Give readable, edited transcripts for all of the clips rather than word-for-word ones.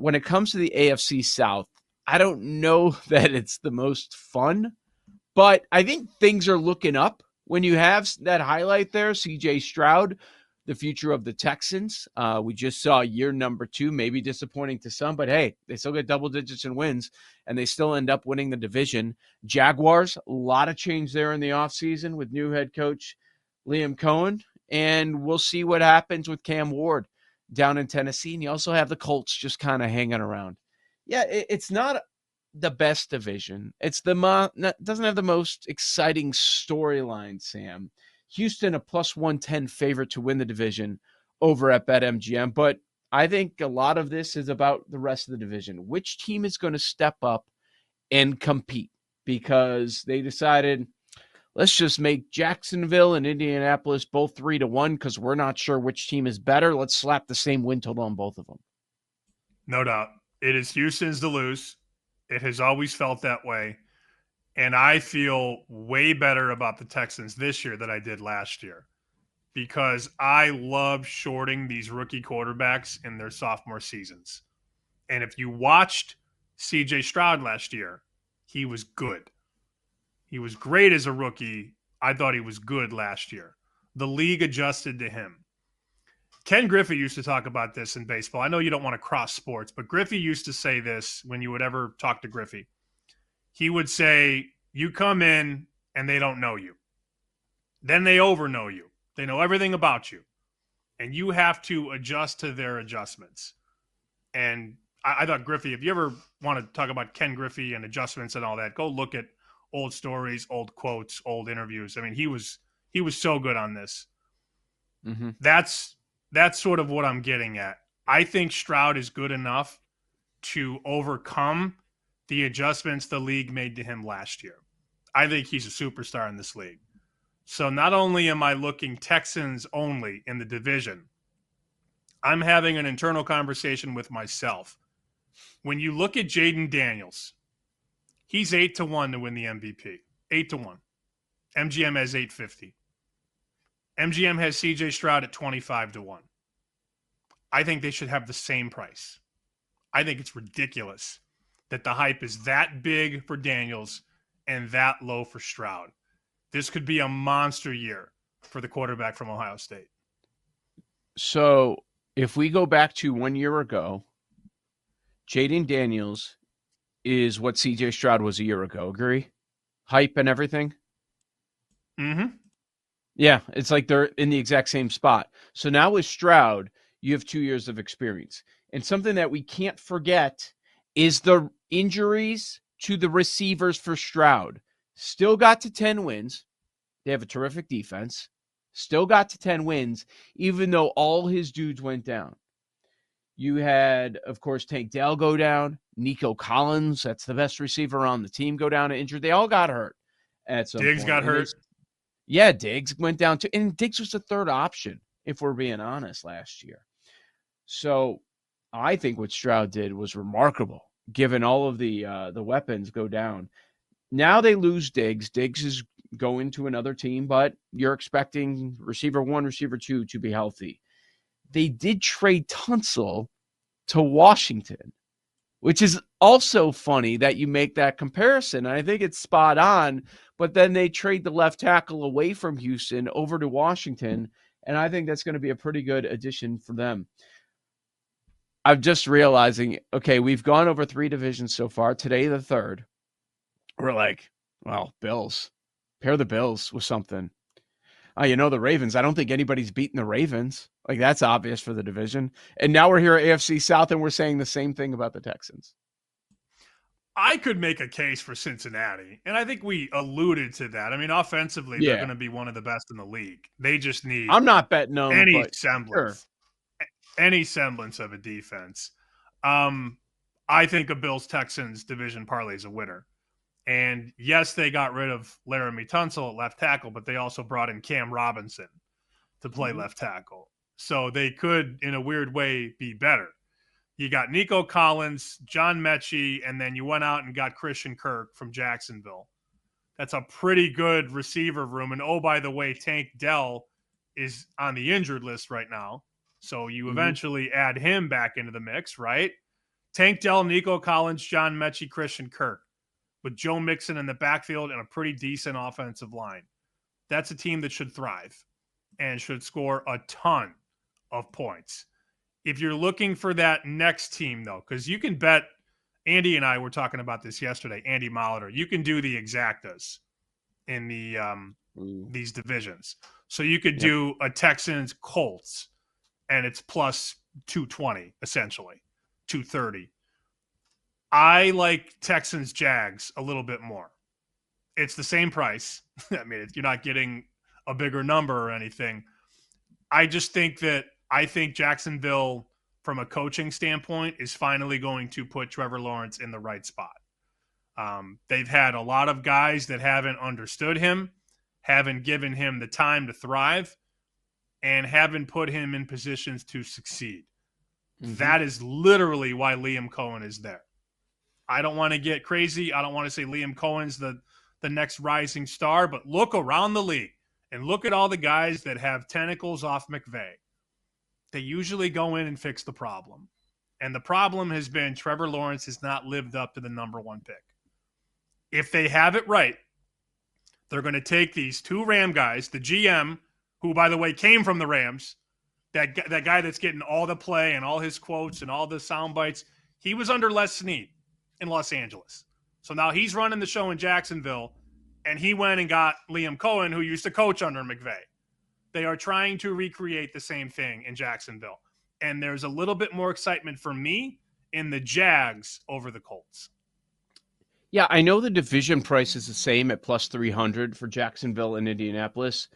when it comes to the AFC South, I don't know that it's the most fun, but I think things are looking up when you have that highlight there, CJ Stroud, the future of the Texans. We just saw year number 2, maybe disappointing to some, but hey, they still get double digits in wins, and they still end up winning the division. Jaguars, a lot of change there in the offseason with new head coach Liam Cohen, and we'll see what happens with Cam Ward down in Tennessee. And you also have the Colts just kind of hanging around. Yeah, it's not the best division. It's doesn't have the most exciting storyline, Sam. Houston, a plus 110 favorite to win the division over at BetMGM. But I think a lot of this is about the rest of the division. Which team is going to step up and compete? Because they decided, let's just make Jacksonville and Indianapolis both 3-1 because we're not sure which team is better. Let's slap the same win total on both of them. No doubt. It is Houston's to lose. It has always felt that way. And I feel way better about the Texans this year than I did last year because I love shorting these rookie quarterbacks in their sophomore seasons. And if you watched CJ Stroud last year, he was good. He was great as a rookie. I thought he was good last year. The league adjusted to him. Ken Griffey used to talk about this in baseball. I know you don't want to cross sports, but Griffey used to say this when you would ever talk to Griffey. He would say, you come in and they don't know you. Then they over-know you. They know everything about you. And you have to adjust to their adjustments. And I thought Griffey, if you ever want to talk about Ken Griffey and adjustments and all that, go look at old stories, old quotes, old interviews. I mean, he was so good on this. Mm-hmm. That's sort of what I'm getting at. I think Stroud is good enough to overcome the adjustments the league made to him last year. I think he's a superstar in this league. So not only am I looking Texans only in the division, I'm having an internal conversation with myself. When you look at Jaden Daniels, he's 8-1 to win the MVP. 8-1. MGM has 850. MGM has CJ Stroud at 25-1. I think they should have the same price. I think it's ridiculous that the hype is that big for Daniels and that low for Stroud. This could be a monster year for the quarterback from Ohio State. So if we go back to 1 year ago, Jaden Daniels is what CJ Stroud was a year ago. Agree? Hype and everything? Mm-hmm. Yeah, it's like they're in the exact same spot. So now with Stroud, you have 2 years of experience. And something that we can't forget is the injuries to the receivers for Stroud. Still got to 10 wins. They have a terrific defense. Still got to 10 wins, even though all his dudes went down. You had, of course, Tank Dell go down. Nico Collins, that's the best receiver on the team, go down and injured. They all got hurt at some Diggs point. got hurt. Yeah, Diggs went down too. And Diggs was the third option, if we're being honest, last year. So I think what Stroud did was remarkable, given all of the weapons go down. Now they lose Diggs. Diggs is going to another team, but you're expecting receiver 1, receiver 2 to be healthy. They did trade Tunsil to Washington, which is also funny that you make that comparison. I think it's spot on, but then they trade the left tackle away from Houston over to Washington, and I think that's going to be a pretty good addition for them. I'm just realizing, okay, we've gone over 3 divisions so far. Today, the third. We're like, well, Bills. Pair the Bills with something. The Ravens. I don't think anybody's beaten the Ravens. Like, that's obvious for the division. And now we're here at AFC South, and we're saying the same thing about the Texans. I could make a case for Cincinnati, and I think we alluded to that. I mean, offensively, they're going to be one of the best in the league. They just need I'm not betting them, any but semblance. Sure. Any semblance of a defense. I think a Bills-Texans division parlay is a winner. And yes, they got rid of Laramie Tunsil at left tackle, but they also brought in Cam Robinson to play left tackle. So they could, in a weird way, be better. You got Nico Collins, John Mechie, and then you went out and got Christian Kirk from Jacksonville. That's a pretty good receiver room. And, oh, by the way, Tank Dell is on the injured list right now. So you eventually add him back into the mix, right? Tank Dell, Nico Collins, John Mechie, Christian Kirk, with Joe Mixon in the backfield and a pretty decent offensive line. That's a team that should thrive and should score a ton of points. If you're looking for that next team, though, because you can bet, Andy and I were talking about this yesterday, Andy Molitor, you can do the exactas in these divisions. So you could do a Texans Colts, and it's plus 220, essentially, 230. I like Texans Jags a little bit more. It's the same price. I mean, you're not getting a bigger number or anything. I just think Jacksonville, from a coaching standpoint, is finally going to put Trevor Lawrence in the right spot. They've had a lot of guys that haven't understood him, haven't given him the time to thrive, and haven't put him in positions to succeed. Mm-hmm. That is literally why Liam Cohen is there. I don't want to get crazy. I don't want to say Liam Cohen's the next rising star, but look around the league and look at all the guys that have tentacles off McVay. They usually go in and fix the problem. And the problem has been Trevor Lawrence has not lived up to the number one pick. If they have it right, they're going to take these two Ram guys, the GM, who, by the way, came from the Rams, that guy that's getting all the play and all his quotes and all the sound bites, he was under Les Snead in Los Angeles. So now he's running the show in Jacksonville, and he went and got Liam Cohen, who used to coach under McVay. They are trying to recreate the same thing in Jacksonville. And there's a little bit more excitement for me in the Jags over the Colts. Yeah, I know the division price is the same at plus 300 for Jacksonville and Indianapolis.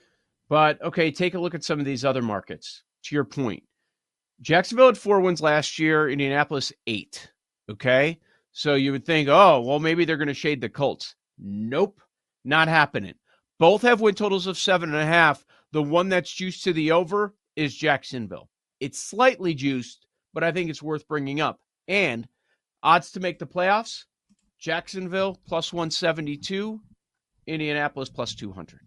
But, okay, take a look at some of these other markets. To your point, Jacksonville had 4 wins last year, Indianapolis 8. Okay? So you would think, oh, well, maybe they're going to shade the Colts. Nope, not happening. Both have win totals of 7.5. The one that's juiced to the over is Jacksonville. It's slightly juiced, but I think it's worth bringing up. And odds to make the playoffs, Jacksonville plus 172, Indianapolis plus 200.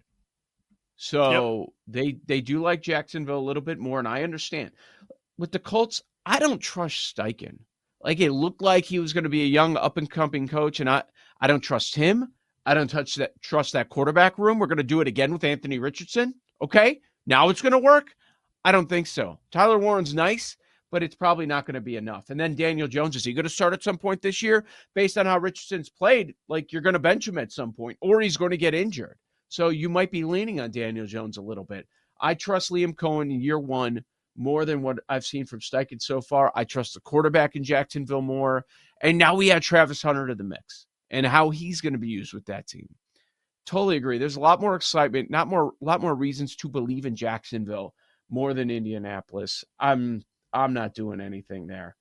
So they do like Jacksonville a little bit more, and I understand. With the Colts, I don't trust Steichen. Like, it looked like he was going to be a young up-and-coming coach, and I don't trust him. I don't trust that quarterback room. We're going to do it again with Anthony Richardson. Okay, now it's going to work? I don't think so. Tyler Warren's nice, but it's probably not going to be enough. And then Daniel Jones, is he going to start at some point this year? Based on how Richardson's played, like, you're going to bench him at some point, or he's going to get injured. So you might be leaning on Daniel Jones a little bit. I trust Liam Cohen in year one more than what I've seen from Steichen so far. I trust the quarterback in Jacksonville more. And now we add Travis Hunter to the mix and how he's going to be used with that team. Totally agree. There's a lot more excitement, a lot more reasons to believe in Jacksonville more than Indianapolis. I'm not doing anything there.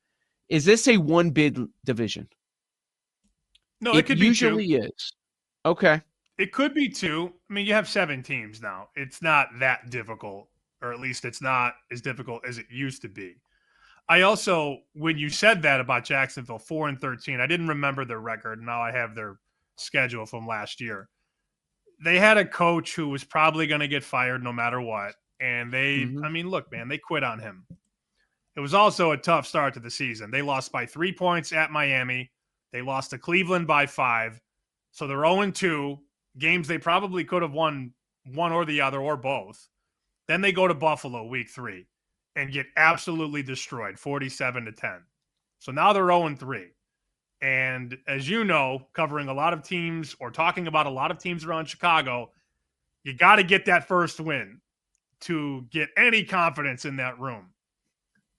Is this a one bid division? No, it could be usually is. Okay. It could be 2. I mean, you have 7 teams now. It's not that difficult, or at least it's not as difficult as it used to be. I also, when you said that about Jacksonville, 4-13, I didn't remember their record. Now I have their schedule from last year. They had a coach who was probably going to get fired no matter what. And I mean, look, man, they quit on him. It was also a tough start to the season. They lost by 3 points at Miami. They lost to Cleveland by 5. So they're 0-2. Games they probably could have won one or the other or both. Then they go to Buffalo week 3 and get absolutely destroyed, 47-10. So now they're 0-3. And as you know, covering a lot of teams or talking about a lot of teams around Chicago, you got to get that first win to get any confidence in that room.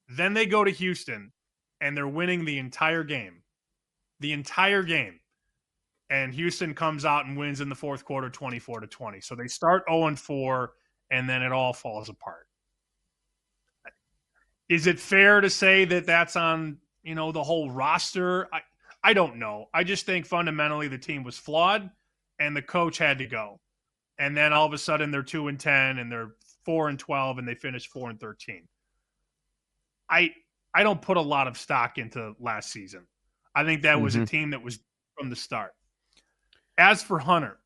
Then they go to Houston and they're winning the entire game. The entire game. And Houston comes out and wins in the fourth quarter 24-20. So they start 0-4, and then it all falls apart. Is it fair to say that that's on, the whole roster? I don't know. I just think fundamentally the team was flawed, and the coach had to go. And then all of a sudden they're 2-10, and they're 4-12, and they finish 4-13. I don't put a lot of stock into last season. I think that was a team that was from the start. As for Hunter,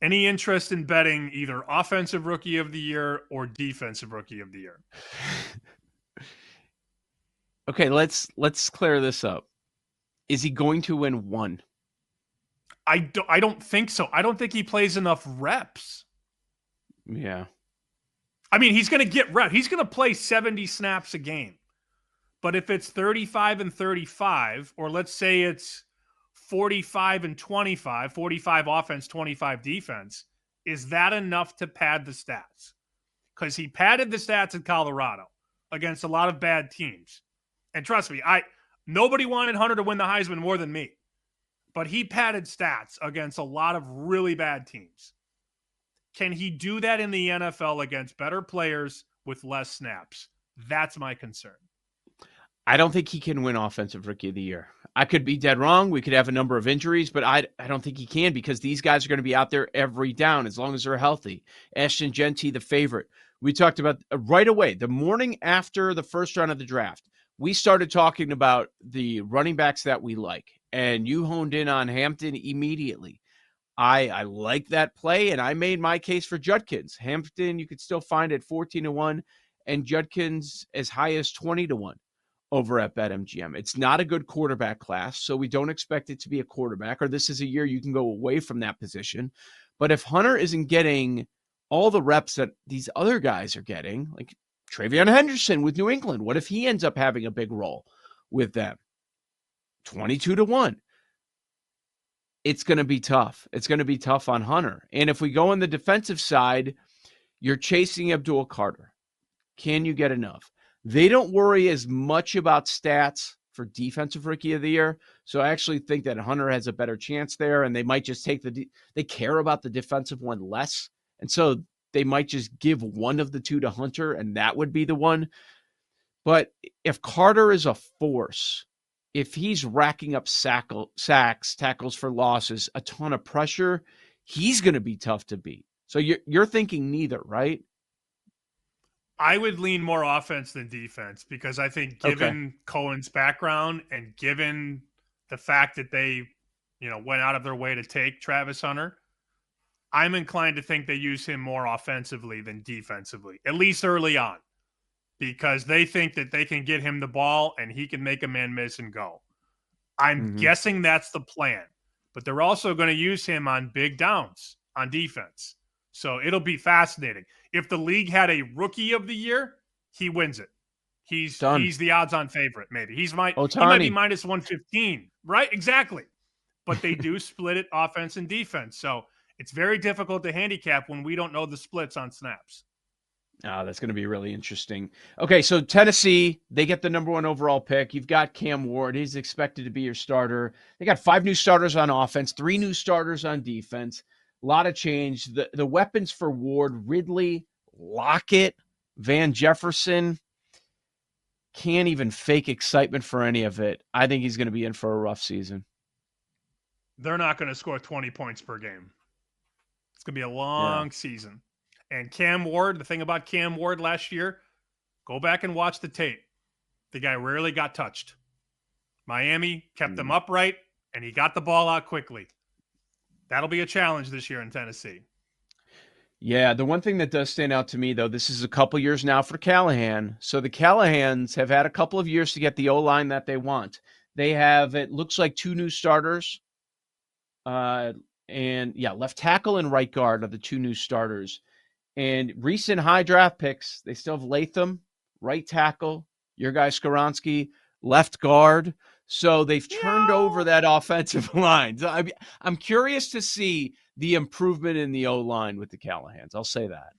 any interest in betting either offensive rookie of the year or defensive rookie of the year? Okay, let's clear this up. Is he going to win one? I don't think so. I don't think he plays enough reps. Yeah. I mean, he's going to get reps. He's going to play 70 snaps a game. But if it's 35 and 35, or let's say it's 45 and 25, 45 offense, 25 defense, is that enough to pad the stats? Because he padded the stats in Colorado against a lot of bad teams. And trust me, nobody wanted Hunter to win the Heisman more than me. But he padded stats against a lot of really bad teams. Can he do that in the NFL against better players with less snaps? That's my concern. I don't think he can win Offensive Rookie of the Year. I could be dead wrong. We could have a number of injuries, but I don't think he can because these guys are going to be out there every down as long as they're healthy. Ashton Genty, the favorite. We talked about right away, the morning after the first round of the draft, we started talking about the running backs that we like, and you honed in on Hampton immediately. I like that play, and I made my case for Judkins. Hampton, you could still find at 14-1, and Judkins as high as 20-1 over at BetMGM. It's not a good quarterback class, so we don't expect it to be a quarterback, or this is a year you can go away from that position. But if Hunter isn't getting all the reps that these other guys are getting, like Travion Henderson with New England, what if he ends up having a big role with them? 22-1. It's going to be tough. It's going to be tough on Hunter. And if we go on the defensive side, you're chasing Abdul Carter. Can you get enough? They don't worry as much about stats for Defensive Rookie of the Year. So I actually think that Hunter has a better chance there, and they might just take they care about the defensive one less. And so they might just give one of the two to Hunter, and that would be the one. But if Carter is a force, if he's racking up sacks, tackles for losses, a ton of pressure, he's going to be tough to beat. So you're thinking neither, right? I would lean more offense than defense because I think given Cohen's background and given the fact that they, went out of their way to take Travis Hunter, I'm inclined to think they use him more offensively than defensively, at least early on, because they think that they can get him the ball and he can make a man miss and go. I'm guessing that's the plan, but they're also going to use him on big downs on defense. So it'll be fascinating. If the league had a Rookie of the Year, he wins it. He's the odds-on favorite, maybe. He might be minus 115, right? Exactly. But they do split it offense and defense. So it's very difficult to handicap when we don't know the splits on snaps. Oh, that's going to be really interesting. Okay, so Tennessee, they get the number 1 overall pick. You've got Cam Ward. He's expected to be your starter. They got 5 new starters on offense, 3 new starters on defense. A lot of change. The weapons for Ward, Ridley, Lockett, Van Jefferson, can't even fake excitement for any of it. I think he's going to be in for a rough season. They're not going to score 20 points per game. It's going to be a long season. And Cam Ward, the thing about Cam Ward last year, go back and watch the tape. The guy rarely got touched. Miami kept him upright, and he got the ball out quickly. That'll be a challenge this year in Tennessee. Yeah, the one thing that does stand out to me, though, this is a couple years now for Callahan. So the Callahans have had a couple of years to get the O-line that they want. They have, it looks like, 2 new starters. Left tackle and right guard are the 2 new starters. And recent high draft picks, they still have Latham, right tackle, your guy Skoronski, left guard. So they've turned over that offensive line. So I'm curious to see the improvement in the O-line with the Callahans. I'll say that.